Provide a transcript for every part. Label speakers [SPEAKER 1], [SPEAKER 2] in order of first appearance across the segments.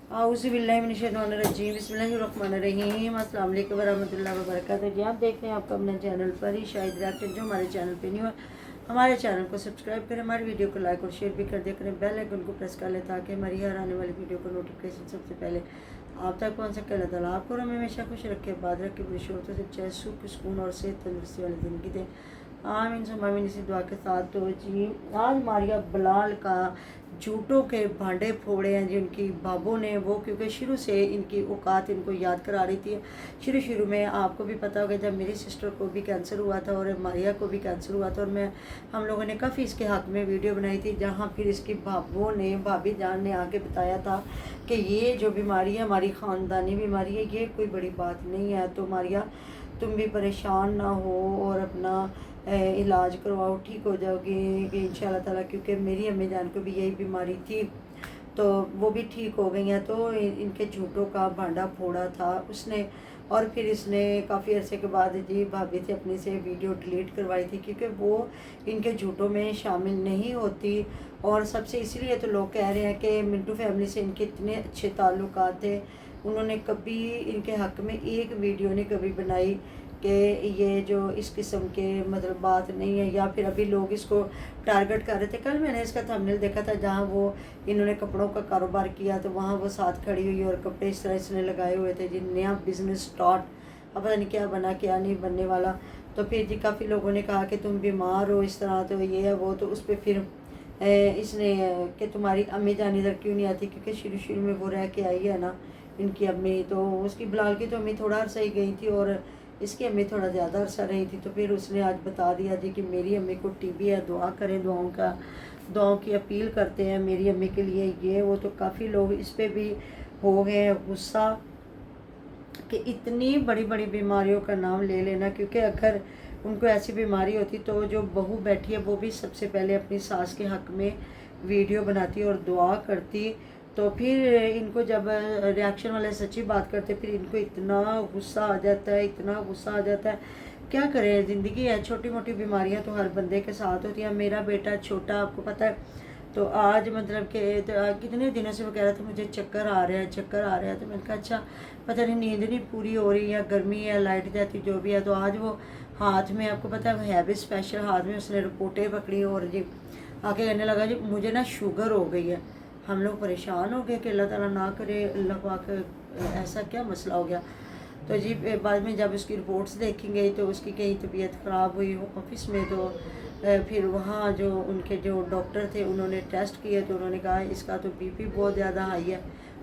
[SPEAKER 1] औज़ुबिल्लाहिमिनश्शैतानिर्रजीम बिस्मिल्लाहिर्रहमानिर्रहीम अस्सलाम वालेकुम वरहमतुल्लाहि वबरकातुहू। जी आप देख रहे हैं आपका अपने चैनल पर ही शाहिद रिएक्शन। जो हमारे चैनल पे न्यू है हमारे चैनल को सब्सक्राइब करें, हमारी वीडियो को लाइक और शेयर भी कर दिया करें, बेल आइकन को प्रेस कर लें ताकि हमारी हर आने वाली वीडियो को नोटिफिकेशन सबसे पहले आप तक पहुँच सके। अल्लाह ताला आपको हमें हमेशा खुश रखे, बाद रखे, बुरी शोरतों से चाहे सुख सुकून और सेहत तंदुरुस्ती वाली ज़िंदगी दे। आमीन सुम्मा आमीन। इसी दुआ के साथ तो जी आज मारिया बलाल का झूठों के भांडे फोड़े हैं जी उनकी बाबू ने, वो क्योंकि शुरू से इनकी औकात इनको याद करा रही थी। शुरू में आपको भी पता होगा जब मेरी सिस्टर को भी कैंसर हुआ था और मारिया को भी कैंसर हुआ था, और हम लोगों ने काफ़ी इसके हक़ में वीडियो बनाई थी, जहाँ फिर इसकी भाभी जान ने आके बताया था कि ये जो बीमारी है हमारी ख़ानदानी बीमारी है, ये कोई बड़ी बात नहीं है, तो मारिया तुम भी परेशान ना हो और अपना इलाज करवाओ, ठीक हो जाओगे कि इंशाल्लाह ताला, क्योंकि मेरी अम्मी जान को भी यही बीमारी थी तो वो भी ठीक हो गई हैं। तो इनके झूठों का भांडा फोड़ा था उसने, और फिर इसने काफ़ी अरसे के बाद जी भाभी से अपने से वीडियो डिलीट करवाई थी, क्योंकि वो इनके झूठों में शामिल नहीं होती। और सबसे इसलिए तो लोग कह रहे हैं कि मिंटू फैमिली से इनके इतने अच्छे ताल्लुकात थे, उन्होंने कभी इनके हक़ में एक वीडियो नहीं कभी बनाई कि ये जो इस किस्म के मतलब बात नहीं है, या फिर अभी लोग इसको टारगेट कर रहे थे। कल मैंने इसका थंबनेल देखा था जहाँ वो इन्होंने कपड़ों का कारोबार किया, तो वहाँ वो साथ खड़ी हुई और कपड़े इस तरह इसने लगाए हुए थे जी, नया बिज़नेस स्टार्ट, अब पता नहीं क्या बना क्या नहीं बनने वाला। तो फिर जी काफ़ी लोगों ने कहा कि तुम बीमार हो इस तरह, तो ये है वो, तो उस पर फिर इसने कि तुम्हारी अम्मी जान इधर क्यों नहीं आती, क्योंकि शुरू में वो रह के आई है ना इनकी अम्मी, तो उसकी बिलाल की तो अम्मी थोड़ा अरसा ही गई थी और इसकी अम्मी थोड़ा ज़्यादा अरसा रही थी। तो फिर उसने आज बता दिया जी कि मेरी अम्मी को टीबी है, दुआ करें, दुआओं की अपील करते हैं मेरी अम्मी के लिए, ये वो। तो काफ़ी लोग इस पर भी हो गए हैं गुस्सा कि इतनी बड़ी बड़ी बीमारियों का नाम ले लेना, क्योंकि अगर उनको ऐसी बीमारी होती तो जो बहू बैठी है वो भी सबसे पहले अपनी सास के हक़ में वीडियो बनाती और दुआ करती। तो फिर इनको जब रिएक्शन वाले सच्ची बात करते फिर इनको इतना गुस्सा आ जाता है, इतना गुस्सा आ जाता है। क्या करें, ज़िंदगी है, छोटी मोटी बीमारियां तो हर बंदे के साथ होती हैं। मेरा बेटा छोटा आपको पता है, तो आज मतलब कि तो कितने दिनों से वो कह रहा था मुझे चक्कर आ रहा है, चक्कर आ रहा है। तो मैंने कहा अच्छा पता नहीं नींद नहीं पूरी हो रही या गर्मी है, लाइट जाती जो भी है। तो आज वो हाथ में, आपको पता है भी स्पेशल, हाथ में उसने रिपोर्टें पकड़ी और जी आके कहने लगा जी मुझे ना शुगर हो गई है। हम लोग परेशान हो गए कि अल्लाह ताला ना करे, अल्लाह पाक ऐसा क्या मसला हो गया। तो जी बाद में जब उसकी रिपोर्ट्स देखी गई तो उसकी कहीं तबीयत ख़राब हुई ऑफिस में, तो फिर वहाँ जो उनके जो डॉक्टर थे उन्होंने टेस्ट किए, तो उन्होंने कहा इसका तो बीपी बहुत ज़्यादा हाई है,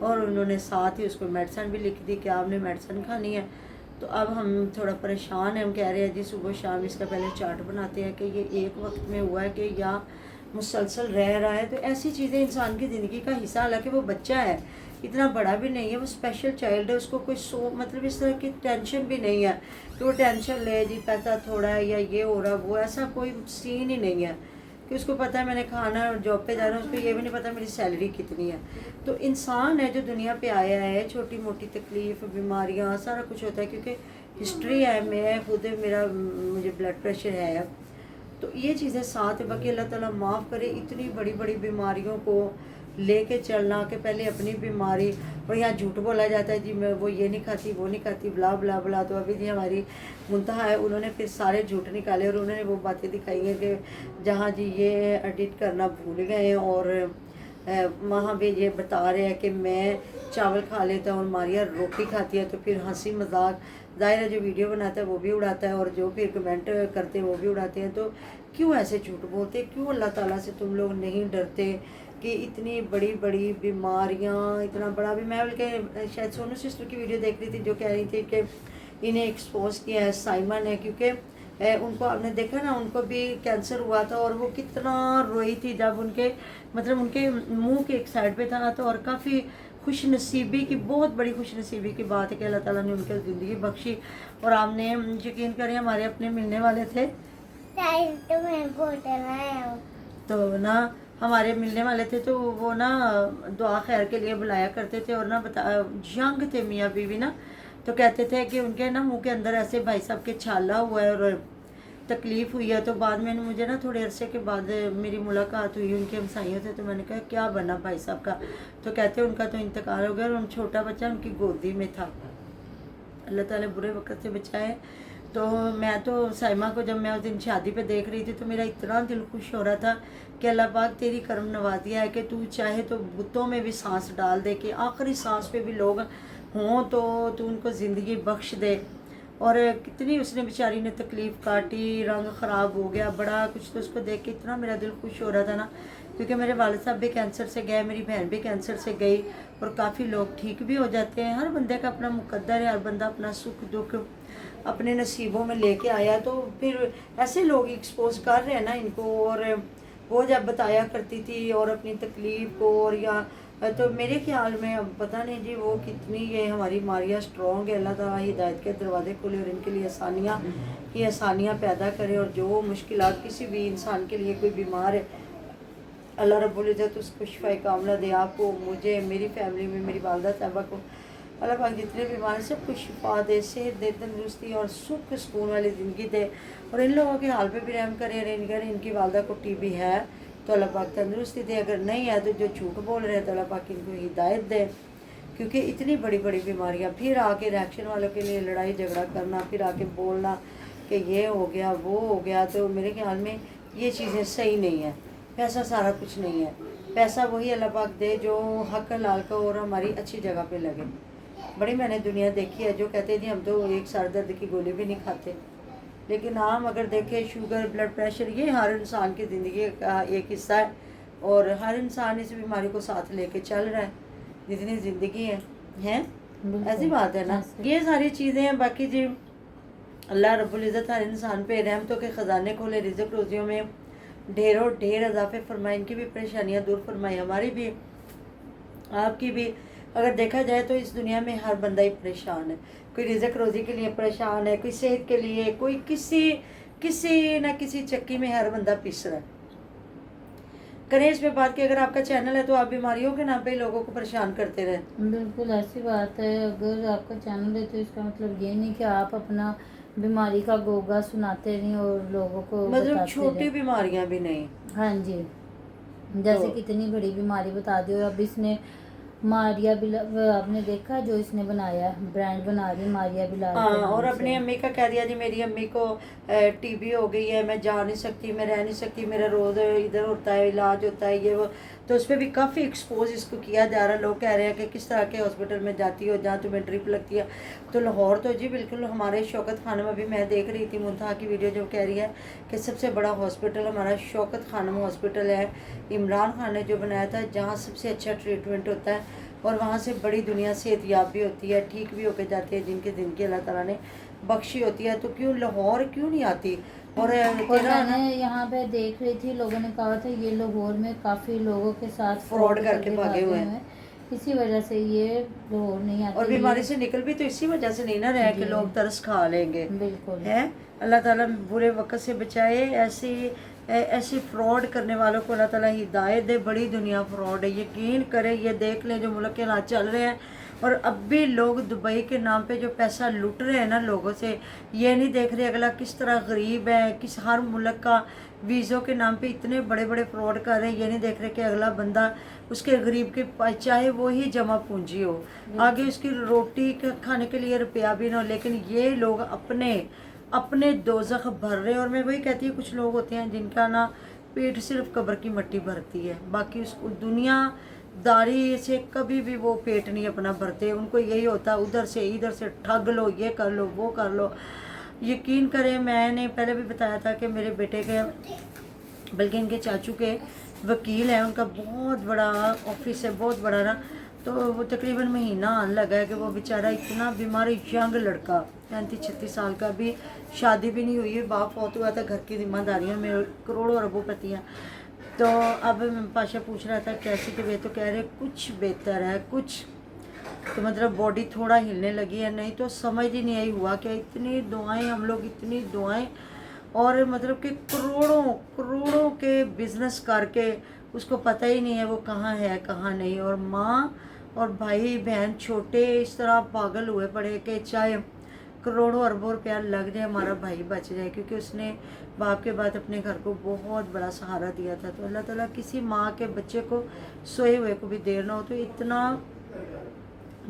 [SPEAKER 1] और उन्होंने साथ ही उसको मेडिसिन भी लिख दी कि आपने मेडिसिन खानी है। तो अब हम थोड़ा परेशान हैं, हम कह रहे हैं जी सुबह शाम इसका पहले चार्ट बनाते हैं कि ये एक वक्त में हुआ है कि या मुसलसल रह रहा है। तो ऐसी चीज़ें इंसान की ज़िंदगी का हिस्सा, हालांकि वो बच्चा है, इतना बड़ा भी नहीं है, वो स्पेशल चाइल्ड है, उसको कोई मतलब इस तरह की टेंशन भी नहीं है कि वो टेंशन ले जी पैसा थोड़ा है या ये हो रहा वो, ऐसा कोई सीन ही नहीं है कि उसको पता है मैंने खाना और जॉब पे जा रहा हूँ, उसको ये भी नहीं पता मेरी सैलरी कितनी है। तो इंसान है जो दुनिया पे आया है, छोटी मोटी तकलीफ़, बीमारियाँ, सारा कुछ होता है, क्योंकि हिस्ट्री है, मैं खुद मुझे ब्लड प्रेशर है, तो ये चीज़ें साथ है। बाकी अल्लाह ताला माफ़ करे इतनी बड़ी बड़ी बीमारियों को लेके चलना कि पहले अपनी बीमारी, और यहाँ झूठ बोला जाता है जी मैं वो ये नहीं खाती वो नहीं खाती ब्ला ब्ला ब्ला। तो अभी जी हमारी मुंतहा है, उन्होंने फिर सारे झूठ निकाले और उन्होंने वो बातें दिखाई हैं कि जहाँ जी ये एडिट करना भूल गए हैं, और वहाँ भी ये बता रहे हैं कि मैं चावल खा लेता हूँ और मारिया रोटी खाती है। तो फिर हंसी मजाक, ज़ाहिर है जो वीडियो बनाता है वो भी उड़ाता है और जो फिर कमेंट करते हैं वो भी उड़ाते हैं। तो क्यों ऐसे झूठ बोलते, क्यों अल्लाह ताला से तुम लोग नहीं डरते कि इतनी बड़ी बड़ी बीमारियाँ, इतना बड़ा भी। मैं बल्कि शायद सोनू सिस्टर की वीडियो देख रही थी जो कह रही थी कि इन्हें एक्सपोज किया है साइमन है, क्योंकि उनको आपने देखा ना, उनको भी कैंसर हुआ था और वो कितना रोई थी जब उनके मतलब उनके मुंह के एक साइड पे था। तो और काफ़ी खुश नसीबी की, बहुत बड़ी खुश नसीबी की बात है कि अल्लाह ताला ने उनकी ज़िंदगी बख्शी। और आपने यकीन करें हमारे अपने मिलने वाले थे, तो ना हमारे मिलने वाले थे, तो वो ना दुआ खैर के लिए बुलाया करते थे, और ना यंग थे मियाँ बीवी ना, तो कहते थे कि उनके ना मुंह के अंदर ऐसे भाई साहब के छाला हुआ है, और तकलीफ़ हुई है। तो बाद में मुझे ना थोड़े अरसे के बाद मेरी मुलाकात हुई उनके हमसाइयों से। तो मैंने कहा क्या बना भाई साहब का? तो कहते उनका तो इंतकाल हो गया और छोटा बच्चा उनकी गोदी में था। अल्लाह ताला बुरे वक्त से बचाए। तो मैं तो साइमा को जब मैं उस दिन शादी पे देख रही थी तो मेरा इतना दिल खुश हो रहा था कि अल्लाह पाक तेरी करम नवाजिया है कि तू चाहे तो बुतों में भी सांस डाल दे, कि आखिरी सांस पे भी लोग हों तो तू उनको ज़िंदगी बख्श दे। और कितनी उसने बेचारी ने तकलीफ़ काटी, रंग ख़राब हो गया बड़ा कुछ। तो उसको देख के इतना मेरा दिल खुश हो रहा था ना, क्योंकि मेरे वालिद साहब भी कैंसर से गए, मेरी बहन भी कैंसर से गई और काफ़ी लोग ठीक भी हो जाते हैं। हर बंदे का अपना मुकद्दर है, हर बंदा अपना सुख दुख अपने नसीबों में लेके आया। तो फिर ऐसे लोग एक्सपोज कर रहे हैं ना इनको। और वो जब बताया करती थी और अपनी तकलीफ़ को, और या तो मेरे ख्याल में अब पता नहीं जी वो कितनी ये हमारी मारिया स्ट्रॉन्ग है। अल्लाह ताला हिदायत के दरवाजे खोले और इनके लिए आसानियाँ पैदा करे। और जो मुश्किलात किसी भी इंसान के लिए, कोई बीमार है, अल्लाह रब्बुल इज़्ज़त उसको शिफाए कामला दे। आपको, मुझे, मेरी फैमिली में मेरी वालदा साहबा को अल्लाह पाक जितने बीमार हैं सबको शिफा दे, सेहत दे, तंदुरुस्ती और सुख सुकून वाली ज़िंदगी दे। और इन लोगों के हाल पे भी रहम करे। अगर इनकी वालदा को टीबी है तो अल्लाह पाक तंदुरुस्ती दे, अगर नहीं है तो जो झूठ बोल रहे हैं तो अल्लाह पाक इनको हिदायत दे। क्योंकि इतनी बड़ी बड़ी बीमारियाँ, फिर आके रिएक्शन वालों के लिए लड़ाई झगड़ा करना, फिर आके बोलना कि ये हो गया वो हो गया, तो मेरे ख्याल में ये चीज़ें सही नहीं है। पैसा सारा कुछ नहीं है, पैसा वही अल्लाह पाक दे जो हक हलाल का और हमारी अच्छी जगह पे लगे। बड़ी मैंने दुनिया देखी है जो कहते हैं जी हम तो एक सर दर्द की गोली भी नहीं खाते, लेकिन आम अगर देखें शुगर, ब्लड प्रेशर, ये हर इंसान की ज़िंदगी का एक हिस्सा है और हर इंसान इस बीमारी को साथ लेके चल रहा है जितनी ज़िंदगी है ऐसी बात है ना। ये सारी चीज़ें हैं। बाकी जी अल्लाह रब्बुल इज़्ज़त हर इंसान पे रहमतों के ख़जाने खोले, रिज़्क़ रोज़ियों में ढेरों ढेर इजाफे फरमाए, इनकी भी परेशानियाँ दूर फरमाए, हमारी भी आपकी भी। अगर देखा जाए तो इस दुनिया में हर बंदा ही परेशान है। कोई रिज़्क़ रोज़ी के लिए परेशान है, कोई सेहत के लिए, कोई किसी न किसी चक्की में हर बंदा पिस रहा है। करें इस पे बात कि अगर आपका चैनल है तो आप बीमारियों के नाम पे लोगों को परेशान करते रहे।
[SPEAKER 2] बिल्कुल ऐसी बात है। अगर आपका चैनल है तो इसका मतलब ये नहीं कि आप अपना बीमारी का गोगा सुनाते रहें और लोगों को
[SPEAKER 1] मतलब छोटी बीमारियां भी नहीं।
[SPEAKER 2] हाँ जी, जैसे
[SPEAKER 1] तो
[SPEAKER 2] कितनी बड़ी बीमारी बता दी। अब इसने मारिया बिला, आपने देखा जो इसने बनाया, ब्रांड बना रही मारिया बिलाल।
[SPEAKER 1] हाँ, और अपनी अम्मी का कह दिया जी मेरी अम्मी को टीबी हो गई है, मैं जा नहीं सकती, मैं रह नहीं सकती, मेरा रोज़ इधर होता है, इलाज होता है, ये वो। तो उस पर भी काफ़ी एक्सपोज इसको किया जा रहा है। लोग कह रहे हैं कि किस तरह के हॉस्पिटल में जाती हो जहाँ तुम्हें ड्रिप लगती है। तो लाहौर तो जी बिल्कुल हमारे शौकत खानम, अभी मैं देख रही थी मुंतहा की वीडियो जो कह रही है कि सबसे बड़ा हॉस्पिटल हमारा शौकत खानम हॉस्पिटल है, इमरान खान ने जो बनाया था, जहाँ सबसे अच्छा ट्रीटमेंट होता है और वहाँ से बड़ी दुनिया सेहतयाब भी होती है, ठीक भी होकर जाती है, जिनकी ज़िंदगी अल्लाह ताला ने बख्शी होती है। तो क्यों लाहौर क्यों नहीं आती? और
[SPEAKER 2] मैंने यहाँ पे देख रही थी, लोगों ने कहा था ये लाहौर में काफ़ी लोगों के साथ
[SPEAKER 1] फ्रॉड करके भागे हुए हैं,
[SPEAKER 2] इसी वजह से ये लाहौर नहीं आती।
[SPEAKER 1] और बीमारी से निकल भी तो इसी वजह से नहीं ना रहे कि लोग तरस खा लेंगे।
[SPEAKER 2] बिल्कुल
[SPEAKER 1] है, अल्लाह ताला बुरे वक्त से बचाए। ऐसी फ्रॉड करने वालों को अल्लाह ताला हिदायत दे। बड़ी दुनिया फ्रॉड है, यकीन करें। ये देख लें जो मुल्क के हालात चल रहे हैं, और अब भी लोग दुबई के नाम पे जो पैसा लूट रहे हैं ना लोगों से, ये नहीं देख रहे अगला किस तरह गरीब है, किस हर मुल्क का वीज़ों के नाम पे इतने बड़े बड़े फ्रॉड कर रहे हैं। ये नहीं देख रहे कि अगला बंदा उसके गरीब के चाहे वो ही जमा पूंजी हो, आगे उसकी रोटी खाने के लिए रुपया भी ना हो, लेकिन ये लोग अपने दोज़ख भर रहे हैं। और मैं वही कहती हूँ कुछ लोग होते हैं जिनका ना पेट सिर्फ कब्र की मिट्टी भरती है, बाकी उसको दुनियादारी से कभी भी वो पेट नहीं अपना भरते। उनको यही होता है उधर से इधर से ठग लो, ये कर लो वो कर लो। यकीन करें, मैंने पहले भी बताया था कि मेरे बेटे के, बल्कि इनके चाचू के वकील हैं, उनका बहुत बड़ा ऑफिस है, बहुत बड़ा ना। तो वो तकरीबन महीना आने लगा है कि वो बेचारा इतना बीमार, यंग लड़का 35-36 साल का, भी शादी भी नहीं हुई है, बाप फौत हुआ था, घर की जिम्मेदारियों में करोड़ों अरबोपतियाँ। तो अब पाशा पूछ रहा था कैसी तबीयत, तो कह रहे कुछ बेहतर है कुछ। तो मतलब बॉडी थोड़ा हिलने लगी है, नहीं तो समझ ही नहीं आई हुआ कि इतनी दुआएं, हम लोग इतनी दुआएं, और मतलब कि करोड़ों के बिजनेस करके उसको पता ही नहीं है वो कहाँ है कहाँ नहीं। और माँ और भाई बहन छोटे इस तरह पागल हुए पड़े कि चाहे करोड़ों अरबों रुपया लग जाए हमारा भाई बच जाए, क्योंकि उसने बाप के बाद अपने घर को बहुत बड़ा सहारा दिया था। तो अल्लाह ताला किसी माँ के बच्चे को सोए हुए को भी देर ना हो तो इतना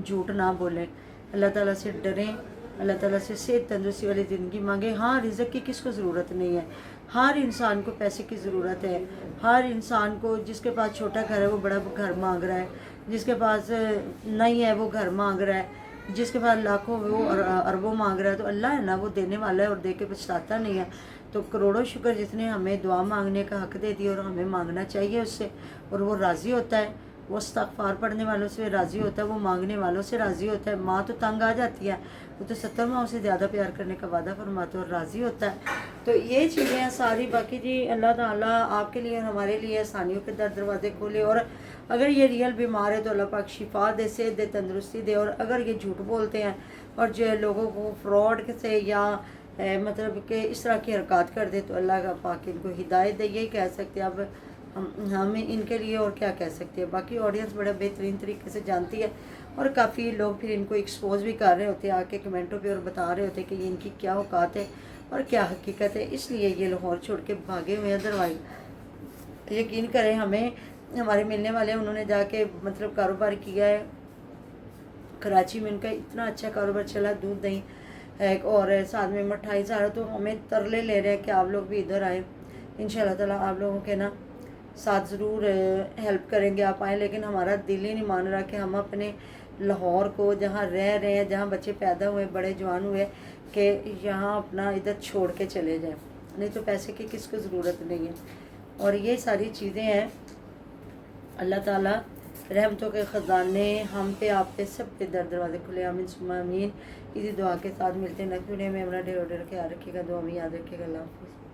[SPEAKER 1] झूठ ना बोलें, अल्लाह ताला से डरें, अल्लाह ताला से सेहत तंदुरुस्ती वाली ज़िंदगी मांगे। हाँ, रिज़्क की किसको ज़रूरत नहीं है, हर इंसान को पैसे की ज़रूरत है। हर इंसान को, जिसके पास छोटा घर है वो बड़ा घर मांग रहा है, जिसके पास नहीं है वो घर मांग रहा है, जिसके पास लाखों वो अरबों मांग रहा है। तो अल्लाह है ना, वो देने वाला है और दे के पछताता नहीं है। तो करोड़ों शुक्र जिसने हमें दुआ मांगने का हक दे दिया, और हमें मांगना चाहिए उससे, और वो राज़ी होता है। वो इस्तग़फ़ार पढ़ने वालों से राज़ी होता है, वो मांगने वालों से राज़ी होता है। माँ तो तंग आ जाती है, वो तो 70 माँ से ज़्यादा प्यार करने का वादा फरमाता है और राज़ी होता है। तो ये चीज़ें हैं सारी। बाकी जी अल्लाह ताला आपके लिए और हमारे लिए आसानियों के दरवाजे खोले, और अगर ये रियल बीमार है तो अल्लाह पाक शिफा दे, सेहत दे, तंदुरुस्ती दे। और अगर ये झूठ बोलते हैं और जो लोगों को फ्रॉड से या मतलब कि इस तरह की हरकत कर दे, तो अल्लाह का पाक इनको हिदायत दे, यही कह सकते हैं। अब हम इनके लिए और क्या कह सकते हैं। बाकी ऑडियंस बड़ा बेहतरीन तरीके से जानती है, और काफ़ी लोग फिर इनको एक्सपोज भी कर रहे होते हैं आके कमेंटों पे, और बता रहे होते हैं कि ये इनकी क्या औकात है और क्या हकीकत है, इसलिए ये लाहौर छोड़ के भागे हुए हैं। अदरवाइज यकीन करें, हमें हमारे मिलने वाले उन्होंने जाके मतलब कारोबार किया है कराची में, उनका इतना अच्छा कारोबार चला, दूध दही है और साथ में मिठाई सारा। तो हमें तरले ले रहे हैं कि आप लोग भी इधर आए, इंशाल्लाह ताला आप लोगों के ना साथ ज़रूर हेल्प करेंगे, आप आएँ। लेकिन हमारा दिल ही नहीं मान रहा कि हम अपने लाहौर को, जहाँ रह रहे हैं, जहाँ बच्चे पैदा हुए, बड़े जवान हुए, कि यहाँ अपना इधर छोड़ के चले जाएं। नहीं तो पैसे की किसको ज़रूरत नहीं है। और ये सारी चीज़ें हैं, अल्लाह ताला रहमतों के ख़जाने हम पे, आप पे, सब पे दरवाजे खुले, आमीन सुम्मा आमीन। इसी दुआ के साथ मिलते हैं नेक्स्ट वीडियो में। अपना ढेर ख्याल रखिएगा, दुआ में याद रखिएगा। अल्लाह हाफ़िज़।